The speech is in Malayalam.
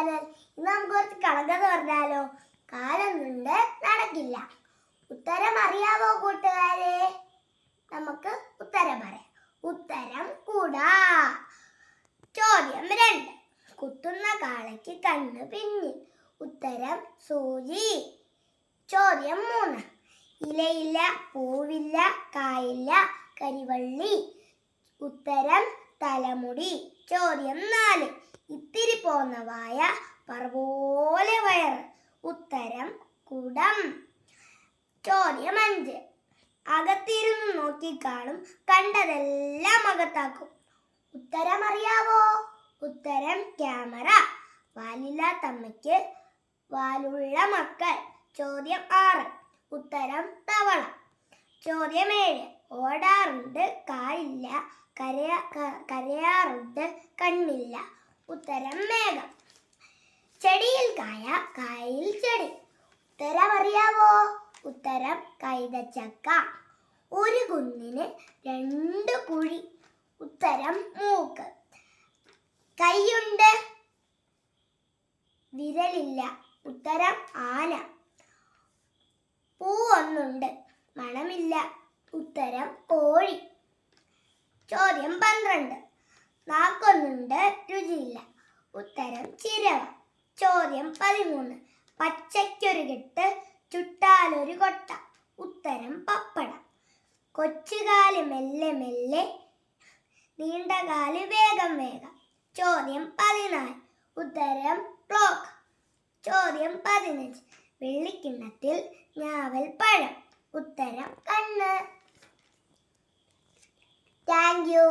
ചാനൽ. ഇന്ന് നമുക്ക് കുറച്ച് കളകഥ പറഞ്ഞാലോ. കാലം കൊണ്ട് നടക്കില്ല. ഉത്തരം അറിയാവോ കൂട്ടുകാരെ? നമുക്ക് ഉത്തരം പറയാം. ഉത്തരം കുട. ചോദ്യം 2. കുത്തുന്ന കാളയ്ക്ക് കണ്ണ് പിന്നിൽ. ഉത്തരം സൂചി. ചോദ്യം 3. ഇലയില്ല, പൂവില്ല, കായില്ല, കരിവള്ളി. ഉത്തരം തലമുടി. ചോദ്യം 4. ഇത്തിരി പോന്ന വായ, പറ പോലെ വയറ്. ഉത്തരം കുടം. ചോദ്യം 5. അകത്തിരുന്ന് നോക്കിക്കാണും, കണ്ടതെല്ലാം അകത്താക്കും. ഉത്തരം അറിയാവോ? ഉത്തരം ക്യാമറ. വാലില്ലാത്ത അമ്മയ്ക്ക് വാലുള്ള മക്കൾ. ചോദ്യം 6. ഉത്തരം തവള. ചോദ്യം 7. ഓടാറുണ്ട്, കായില്ല, കരയാറുണ്ട്, കണ്ണില്ല. ഉത്തരം മേഘം. ചെടിയിൽ കായ, കായയിൽ ചെടി. ഉത്തരം അറിയാവോ? ഉത്തരം കൈതച്ചക്ക. ഒരു കുന്നിന് 2 കുഴി. ഉത്തരം മൂക്ക്. കൈയുണ്ട്, വിരലില്ല. ഉത്തരം ആന. പൂവൊന്നുണ്ട്, മണമില്ല. ഉത്തരം കോഴി. ചോദ്യം 12. നാക്കൊന്നുണ്ട്, രുചിയില്ല. ഉത്തരം ചിരവ. ചോദ്യം 13. പച്ചയ്ക്കൊരു കെട്ട്, ചുട്ടാലൊരു കൊട്ട. ഉത്തരം പപ്പടം. കൊച്ചുകാല് മെല്ലെ മെല്ലെ, നീണ്ടകാല് വേഗം വേഗം. ചോദ്യം 14. ഉത്തരം ക്ലോക്ക്. ചോദ്യം 15. വെള്ളിക്കിണ്ണത്തിൽ ഞാവൽ പഴം. ഉത്തരം കണ്ണ്. Thank you.